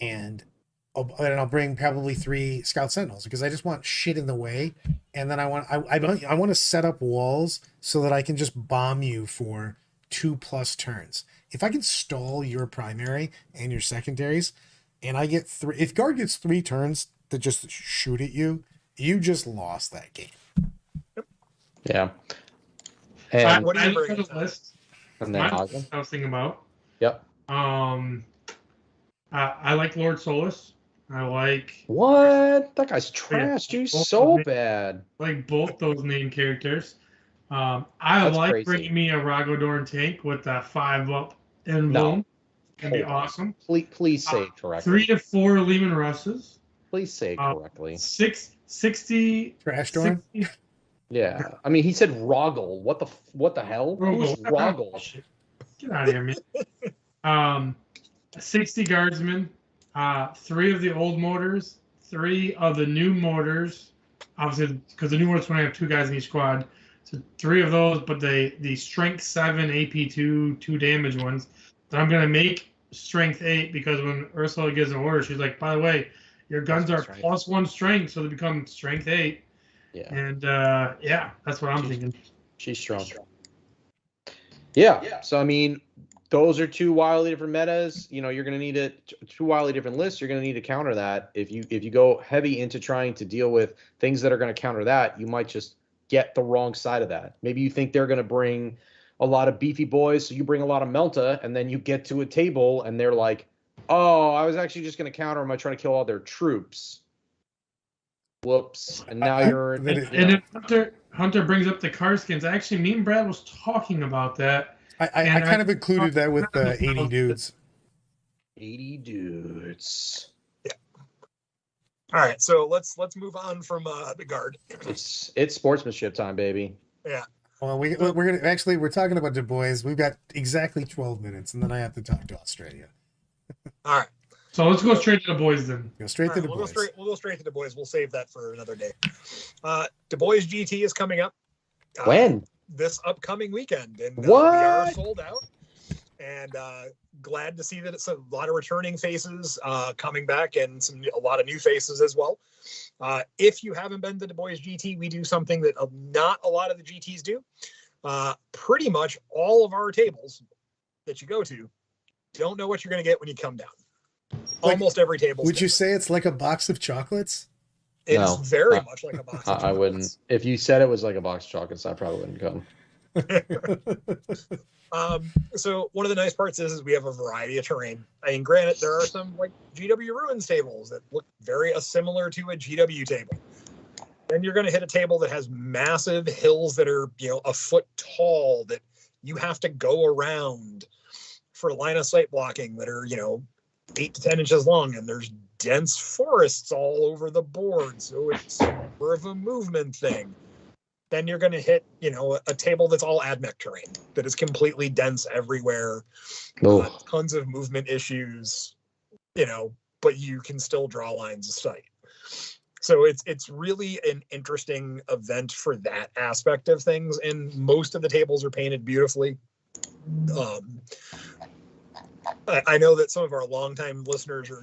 and I'll bring probably 3 Scout Sentinels because I just want shit in the way, and then I want to set up walls so that I can just bomb you for 2+ turns. If I can stall your primary and your secondaries, and I get 3, if Guard gets 3 turns to just shoot at you, you just lost that game. Yeah. I, And what do you I looked bring at up, the list. and then My Ogden. list I was thinking about. Yep. I like Lord Solus. I like What? That guy's trash, dude. Both So of me. bad. both those main characters. I That's like crazy. bringing me a Ragodorn tank with a 5-up emblem. No. It'd be Hold on. awesome. Please say it correctly. 3 to 4 Lehman Russes. Please say it correctly. 60. Trash Dorn? 60 Yeah. I mean, he said Roggle. What the hell? Who's Roggle. Roggle? Get out of here, man. 60 guardsmen, 3 of the old mortars, 3 of the new mortars. Obviously, because the new mortars want to have 2 guys in each squad. So 3 of those, but the strength 7, AP 2 damage ones. That I'm gonna make strength 8 because when Ursula gives an order, she's like, by the way, your guns are +1 strength, so they become strength 8. Yeah. And yeah, that's what I'm thinking. She's strong. Yeah. So I mean, those are 2 wildly different metas. You know, you're going to need 2 wildly different lists. You're going to need to counter that. If you go heavy into trying to deal with things that are going to counter that, you might just get the wrong side of that. Maybe you think they're going to bring a lot of beefy boys, so you bring a lot of Melta, and then you get to a table and they're like, "Oh, I was actually just going to counter them by trying to kill all their troops." Whoops! And now you're. And then Hunter brings up the car skins. Actually, me and Brad was talking about that. I kind of included that with the 80 dudes. 80 dudes. Yeah. All right, so let's move on from the guard. It's sportsmanship time, baby. Yeah. Well, we're talking about Du Bois. We've got exactly 12 minutes, and then I have to talk to Australia. All right. So let's go straight to the boys then. Go straight to Du We'll Bois. go straight to Du Bois. We'll save that for another day. Du Bois GT is coming up. When? This upcoming weekend, and we What? are sold out. And glad to see that it's a lot of returning faces coming back, and a lot of new faces as well. If you haven't been to Du Bois GT, we do something that not a lot of the GTs do. Pretty much all of our tables that you go to don't know what you're going to get when you come down. Almost every table. Would you say it's like a box of chocolates? It's No, very much like a box. I wouldn't. If you said it was like a box of chocolates, I probably wouldn't come. So one of the nice parts is we have a variety of terrain. I mean, granted, there are some like GW Ruins tables that look very similar to a GW table. Then you're going to hit a table that has massive hills that are, a foot tall that you have to go around for line of sight blocking that are, 8 to 10 inches long, and there's dense forests all over the board. So it's more of a movement thing. Then you're going to hit, a table that's all AdMech terrain that is completely dense everywhere. Tons of movement issues, but you can still draw lines of sight. So it's really an interesting event for that aspect of things. And most of the tables are painted beautifully. I know that some of our longtime listeners or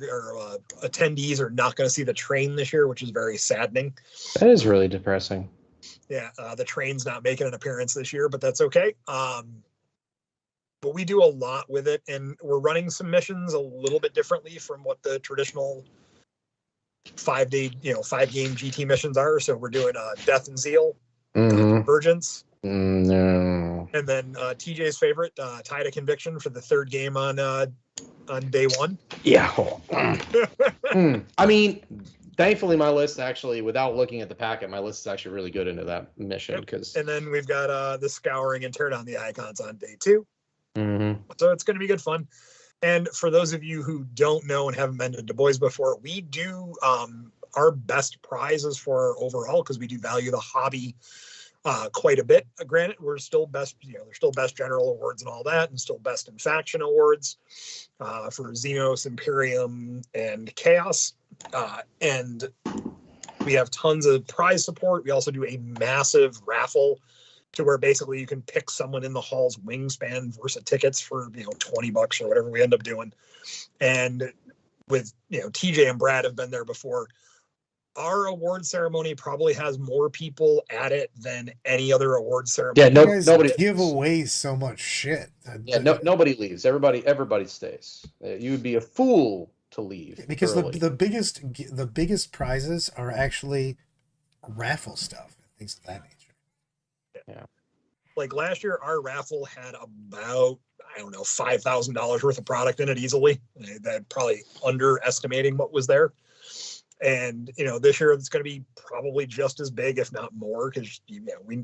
attendees are not going to see the train this year, which is very saddening. That is really depressing. Yeah, the train's not making an appearance this year, but that's okay. But we do a lot with it, and we're running some missions a little bit differently from what the traditional 5-day, 5-game GT missions are. So we're doing Death and Zeal, Convergence. No. And then TJ's favorite, Tie to Conviction for the 3rd game on day 1. Yeah. I mean, thankfully, my list actually, without looking at the packet, my list is actually really good into that mission. Because And then we've got the Scouring and Tear Down the Icons on day 2. So it's going to be good fun. And for those of you who don't know and haven't been to Du Bois before, we do our best prizes for our overall, because we do value the hobby quite a bit. Granted, we're still best, there's still best general awards and all that, and still best in faction awards for Xenos, Imperium, and Chaos. And we have tons of prize support. We also do a massive raffle to where basically you can pick someone in the hall's wingspan versus tickets for, $20 or whatever we end up doing. And with, TJ and Brad have been there before. Our award ceremony probably has more people at it than any other award ceremony. Yeah, You guys nobody give away so much shit. Yeah, nobody leaves. Everybody stays. You would be a fool to leave Because early. the biggest prizes are actually raffle stuff, things of that nature. Yeah. Yeah. Like last year, our raffle had about, I don't know, $5,000 worth of product in it easily. That probably underestimating what was there. And this year it's going to be probably just as big, if not more, because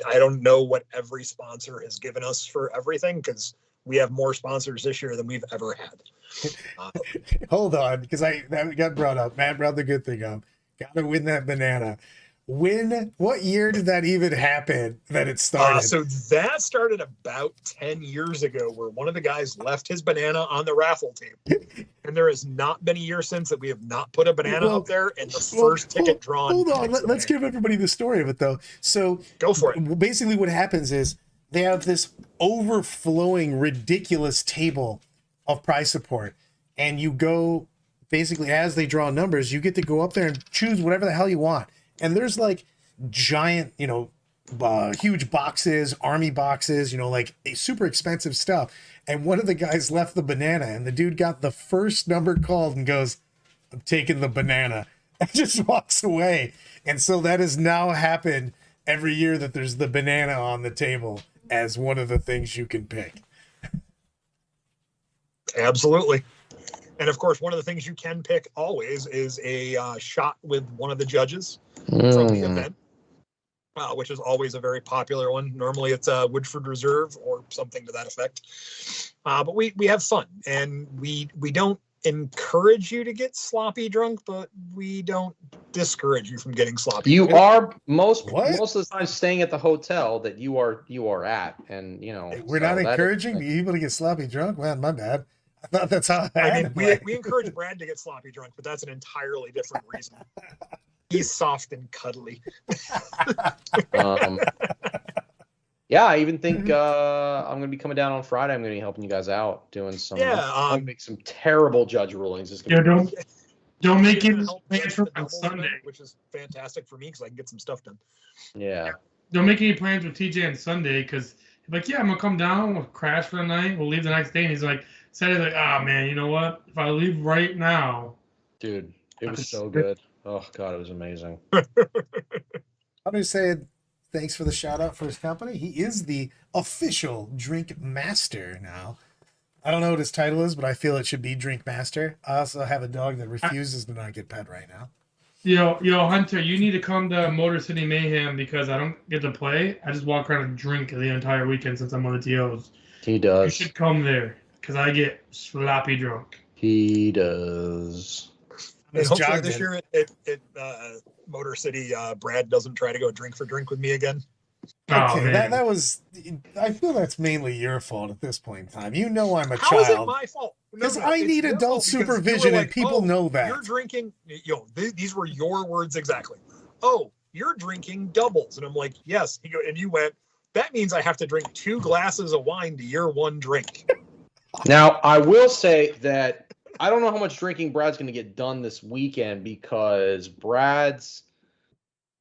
I don't know what every sponsor has given us for everything, because we have more sponsors this year than we've ever had. Hold on, because that got brought up. Matt brought the good thing up. Got to win that banana. What year did that even happen that it started? So that started about 10 years ago, where one of the guys left his banana on the raffle table. And there has not been a year since that we have not put a banana up there, and the first ticket drawn. Hold on, let's give everybody the story of it, though. So go for it. Basically what happens is they have this overflowing, ridiculous table of prize support. And you go, basically, as they draw numbers, you get to go up there and choose whatever the hell you want. And there's like giant, huge boxes, army boxes, like super expensive stuff. And one of the guys left the banana, and the dude got the first number called and goes, "I'm taking the banana," and just walks away. And so that has now happened every year that there's the banana on the table as one of the things you can pick. Absolutely. And of course, one of the things you can pick always is a shot with one of the judges from the event, which is always a very popular one. Normally it's a Woodford Reserve or something to that effect. But we have fun, and we don't encourage you to get sloppy drunk, but we don't discourage you from getting sloppy. You are most of the time staying at the hotel that you are at, and we're not encouraging people to get sloppy drunk. Man, my bad. I thought that's how we encourage Brad to get sloppy drunk, but that's an entirely different reason. He's soft and cuddly. Yeah, I even think I'm going to be coming down on Friday. I'm going to be helping you guys out doing some. I'm going to make some terrible judge rulings. Don't make any plans for Sunday, event, which is fantastic for me because I can get some stuff done. Yeah. Don't make any plans with TJ on Sunday, because he's like, "Yeah, I'm gonna come down. We'll crash for the night. We'll leave the next day." And he's like, "Saturday's like, oh man, you know what? If I leave right now, dude, it was so good. Oh god, it was amazing." I'm just saying, thanks for the shout out for his company. He is the official drink master now. I don't know what his title is, but I feel it should be drink master. I also have a dog that refuses to not get pet right now. Yo, Hunter, you need to come to Motor City Mayhem, because I don't get to play. I just walk around and drink the entire weekend since I'm on the TOs. He does. You should come there, because I get sloppy drunk. He does. And hopefully this year at Motor City, Brad doesn't try to go drink for drink with me again. Okay, that was. I feel that's mainly your fault at this point in time. I'm a child. How is it my fault? Because I need adult supervision, and people know that. You're drinking. These were your words exactly. Oh, you're drinking doubles, and I'm like, yes. And you went. That means I have to drink 2 glasses of wine to your 1 drink. Now, I will say that I don't know how much drinking Brad's going to get done this weekend, because Brad's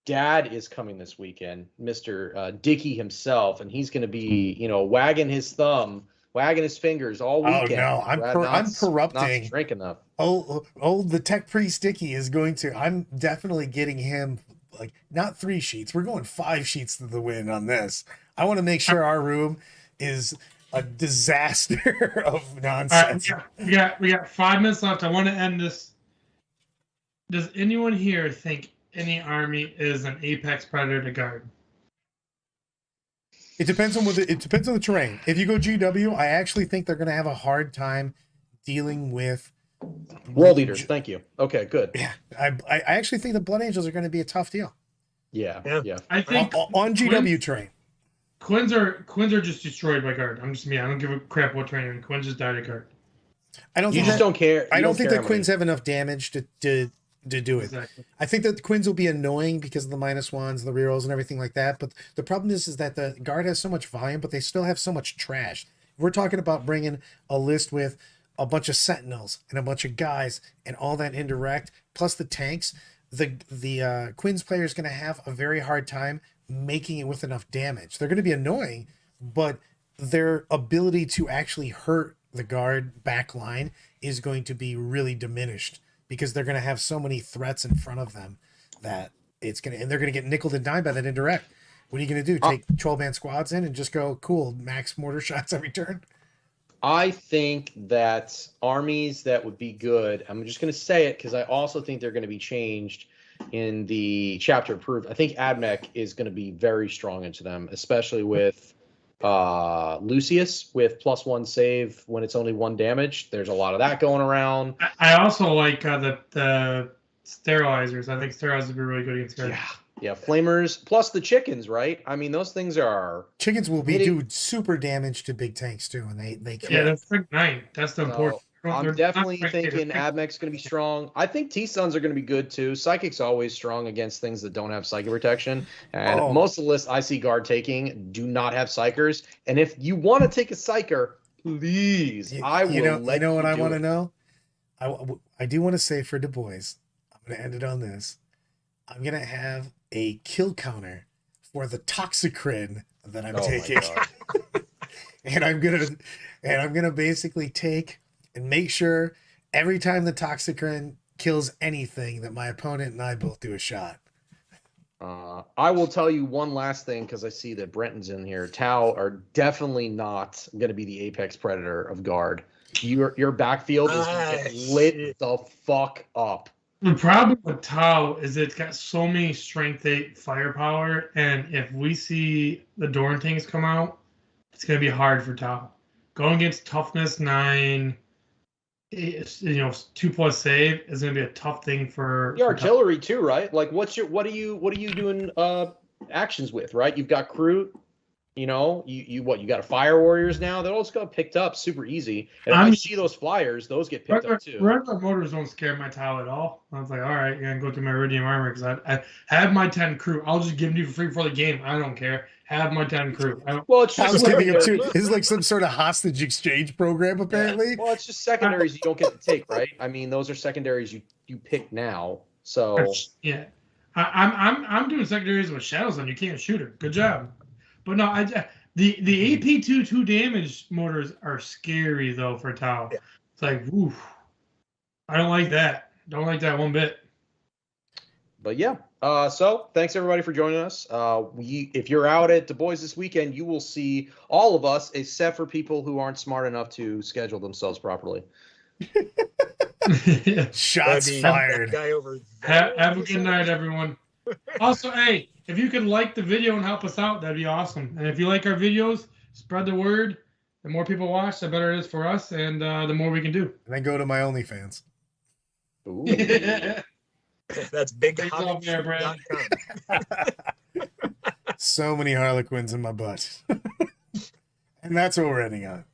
dad is coming this weekend, Mr. Dickey himself, and he's going to be, wagging his fingers all weekend. Oh no, I'm corrupting. Not drink enough. The tech priest Dickey is going to. I'm definitely getting him not 3 sheets. We're going 5 sheets to the win on this. I want to make sure our room is a disaster of nonsense. We got 5 minutes left. I want to end this. Does anyone here think any army is an apex predator to guard? It depends on the terrain. If you go GW, I actually think they're going to have a hard time dealing with World Eaters. Thank you. Okay, good. Yeah, I actually think the Blood Angels are going to be a tough deal. Yeah. I think on GW terrain. Quins are just destroyed by guard. I don't give a crap what terrain. Quins just died at guard. I don't think that Quins have enough damage to do it. Exactly. I think that the Quins will be annoying because of the -1s, the rerolls, and everything like that. But the problem is that the guard has so much volume, but they still have so much trash. We're talking about bringing a list with a bunch of sentinels and a bunch of guys and all that indirect, plus the tanks. The Quins player is going to have a very hard time making it with enough damage. They're going to be annoying, but their ability to actually hurt the guard back line is going to be really diminished, because they're going to have so many threats in front of them that they're going to get nickeled and dimed by that indirect. What are you going to do? Take 12-man squads in and just go, cool, max mortar shots every turn? I think that armies that would be good, I'm just going to say it because I also think they're going to be changed in the chapter approved. I think Admech is going to be very strong into them, especially with Lucius with +1 save when it's only 1 damage. There's a lot of that going around. I also like the sterilizers. I think sterilizers would be really good against guards. Yeah, flamers plus the chickens, right? I mean, those things are Chickens will be do super damage to big tanks too, and they kill. Yeah, that's like 9. That's the important. I'm definitely thinking Admech's going to be strong. I think T-Suns are going to be good too. Psychic's always strong against things that don't have psychic protection. And most of the lists I see guard taking do not have psychers. And if you want to take a psycher, please, I will let you know what I want to know? I do want to say for Du Bois, I'm going to end it on this. I'm going to have a kill counter for the Toxicrin that I'm taking. and I'm going to basically take and make sure every time the Toxicrin kills anything that my opponent and I both do a shot. I will tell you one last thing because I see that Brenton's in here. Tau are definitely not going to be the apex predator of guard. Your backfield is going to get lit the fuck up. The problem with Tau is it's got so many strength 8 firepower, and if we see the Dorntings come out, it's going to be hard for Tau. Going against toughness 9, 2+ save is going to be a tough thing for the artillery too, right? Like, what are you doing actions with, right? You've got Kroot. You got a Fire Warriors now. They're all just got picked up super easy. And if I see those flyers, those get picked up too. Regular motors don't scare my Tau at all. I was like, all right, you're gonna go through my Iridium armor because I have my 10 crew. I'll just give them to you for free for the game. I don't care. Have my 10 crew. Well, it's just it's like some sort of hostage exchange program, apparently. Yeah. Well, it's just secondaries you don't get to take, right? I mean, those are secondaries you pick now. So yeah, I'm doing secondaries with shadows on. You can't shoot her. Good job. But no, the AP 2 damage mortars are scary though for Tau. Yeah. It's like, oof. I don't like that. Don't like that one bit. But yeah. So thanks everybody for joining us. If you're out at Du Bois this weekend, you will see all of us, except for people who aren't smart enough to schedule themselves properly. Shots fired. Have a good night, everyone. Also, hey, if you could like the video and help us out, that'd be awesome. And if you like our videos, spread the word. The more people watch, the better it is for us, and the more we can do. And then go to my OnlyFans. Ooh. That's big. So many Harlequins in my butt. And that's what we're ending on.